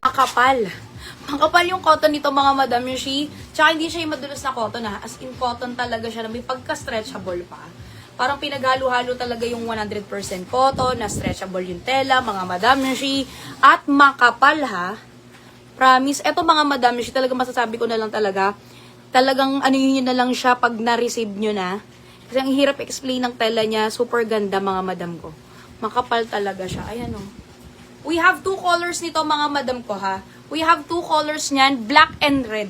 Makapal. Makapal yung cotton nito mga Madam Yoshi. Tsaka hindi siya yung madulas na cotton ha. As in cotton talaga siya na may pagka-stretchable pa. Parang pinaghalo-halo talaga yung 100% cotton, na stretchable yung tela, mga Madam Yoshi. At makapal ha. Promise. Eto mga Madam Yoshi, talaga masasabi ko na lang talaga. Talagang ano yun na lang siya pag na-receive nyo na. Kasi ang hirap explain ng tela niya. Super ganda mga Madam ko. Makapal talaga siya. Ayan o. We have two colors nito mga Madam ko ha. We have two colors niyan, black and red.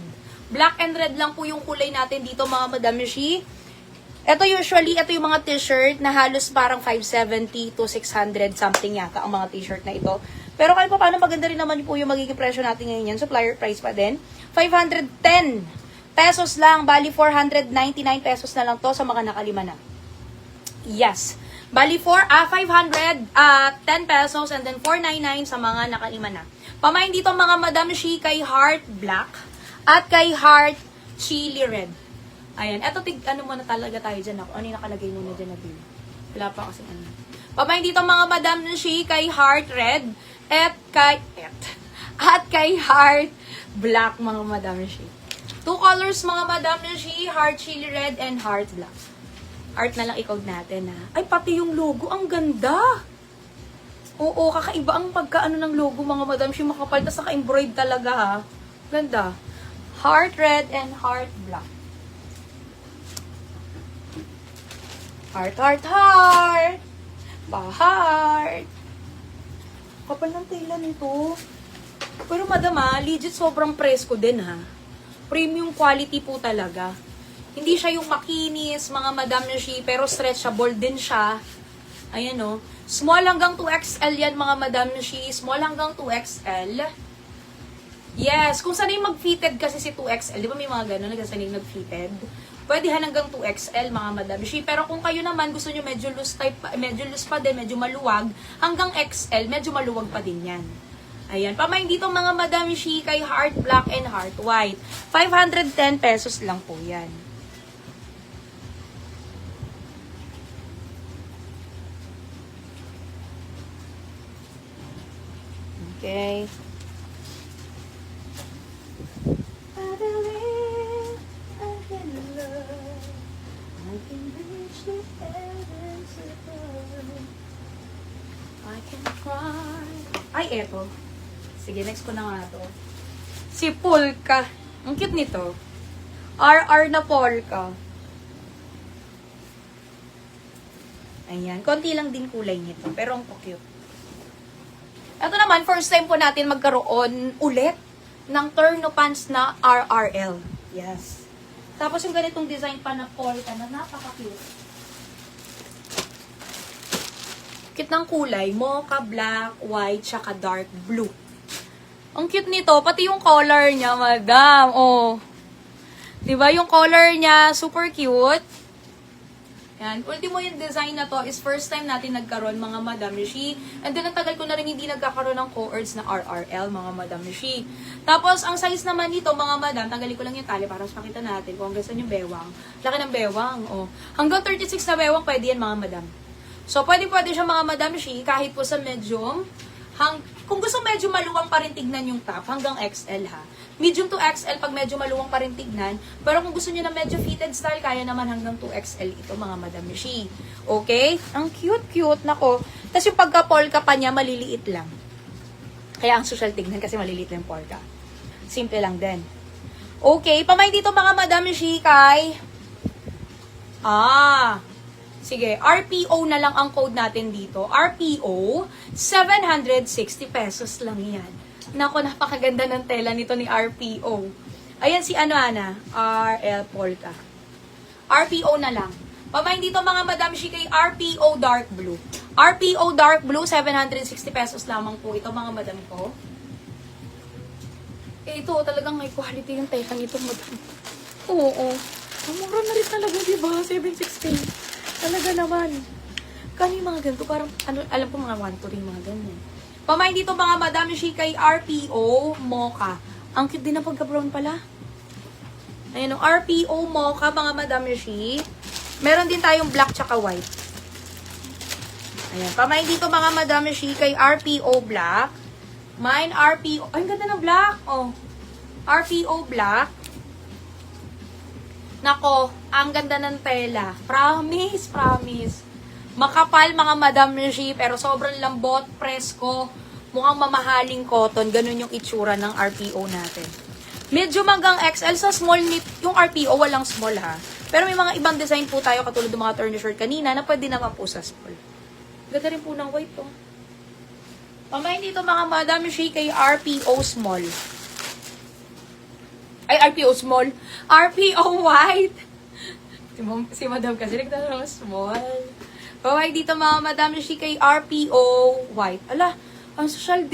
Black and red lang po yung kulay natin dito mga Madam Yoshi. Ito usually, ito yung mga t-shirt na halos parang 570 to 600 something yata ang mga t-shirt na ito. Pero kahit pa paano maganda rin naman po yung magiging presyo natin ngayon yan. Supplier price pa din. 510 pesos lang. Bali 499 pesos na lang to sa mga nakalima na. Yes. Bali 510 pesos and then 499 sa mga nakalima na. Pamain dito mga Madam Yoshi kay Heart Black at kay Heart Chili Red. Ayan. Eto, ano muna talaga tayo dyan ako. Ano yung nakalagay muna dyan na din? Wala pa kasi ano. Pamain dito mga Madam Yoshi kay Heart Red at kay Heart Black mga Madam Yoshi. Two colors mga Madam Yoshi, Heart Chili Red and Heart Black. Art na lang i-code natin ha. Ay, pati yung logo. Ang ganda! Oo, kakaiba ang pagkaano ng logo mga Madam Yoshi. Makapal, tas naka-embroid talaga ha. Ganda. Heart red and heart black. Heart, heart, heart! Pa-heart! Kapal ng tela nito. Pero Madam ha, legit sobrang presko din ha. Premium quality po talaga. Hindi siya yung makinis, mga Madam Yoshi, pero stretchable din siya. Ayan o. Small hanggang 2XL yan, mga Madam Yoshi. Small hanggang 2XL. Yes, kung sanay mag-fitted kasi si 2XL, di ba may mga gano'n, nagsasanay mag-fitted? Pwede hanggang 2XL, mga Madam Yoshi. Pero kung kayo naman gusto nyo medyo loose type, medyo loose pa din, medyo maluwag, hanggang XL, medyo maluwag pa din yan. Ayan, pamain dito mga Madam Yoshi kay Heart Black and Heart White. 510 pesos lang po yan. Okay. I believe I can love. I can reach the heavens above. I can cry. Ay, eto. Sige, next ko na nga to. Si Polka. Ang cute nito. RR na Polka. Ayan. Konti lang din kulay nito. Pero ang cute. Ito naman, first time po natin magkaroon ulit ng turno pants na RRL. Yes. Tapos yung ganitong design pa na polka na napaka-cute. Cute ng kulay. Mocha, black, white, tsaka dark blue. Ang cute nito. Pati yung color niya, Madam. Oh. Diba? Yung color niya, super cute. Yan. Ultimo yung design na to is first time natin nagkaroon mga Madam Yoshi. And then natagal ko na rin hindi nagkakaroon ng co-ords na RRL mga Madam Yoshi. Tapos ang size naman nito mga Madam, tanggalin ko lang yung tali para mas makita natin kung hanggang saan yung bewang. Laki ng bewang. Oh. Hanggang 36 na bewang pwede yan mga Madam. So pwede siya mga Madam Yoshi kahit po sa medium. Kung gusto medyo maluwang pa rin tignan yung top, hanggang XL ha. Medium to XL pag medyo maluwang pa rin tignan. Pero kung gusto niyo na medyo fitted style, kaya naman hanggang 2XL ito mga Madam Yoshi. Okay? Ang cute-cute. Nako. Tapos yung pagka-polka pa niya, maliliit lang. Kaya ang social tignan kasi maliliit lang polka. Simple lang din. Okay. Pamay dito mga Madam Yoshi kay... Sige, RPO na lang ang code natin dito. RPO, 760 pesos lang yan. Naku, napakaganda ng tela nito ni RPO. Ayan si Ana, RL Polka. RPO na lang. Pamain dito mga Madam Yoshi kay RPO Dark Blue. RPO Dark Blue, 760 pesos lamang po ito mga Madam ko. Ito, talagang may quality yung tela nito, Madam. Oo. Ang mura na rin talaga, diba? 760. Talaga naman. Kani mga ganito, parang, alam ko mga 1 to rin mga ganyan. Pamain dito mga Madam Yoshi kay RPO Mocha. Ang cute din na pagka-brown pala. Ayan, yung RPO Mocha, mga Madam Yoshi. Meron din tayong black tsaka white. Ayan, pamain dito mga Madam Yoshi kay RPO Black. Mine RPO, ay, ang ganda ng black. Oh, RPO Black. Nako, ang ganda ng tela. Promise, promise. Makapal mga Madam Yoshi, pero sobrang lambot, presko. Mukhang mamahaling cotton. Ganun yung itsura ng RPO natin. Medyo hanggang XL sa small knit. Yung RPO, walang small ha. Pero may mga ibang design po tayo, katulad ng mga turn shirt kanina, na pwede naman po sa small. Ganda rin po ng white to. Pamain dito mga Madam Yoshi kay RPO Small. Ay, RPO Small. RPO White. Si Madam kasi nagtanong small. Pamain dito mga Madam Yoshi kay RPO White. Ala, ang social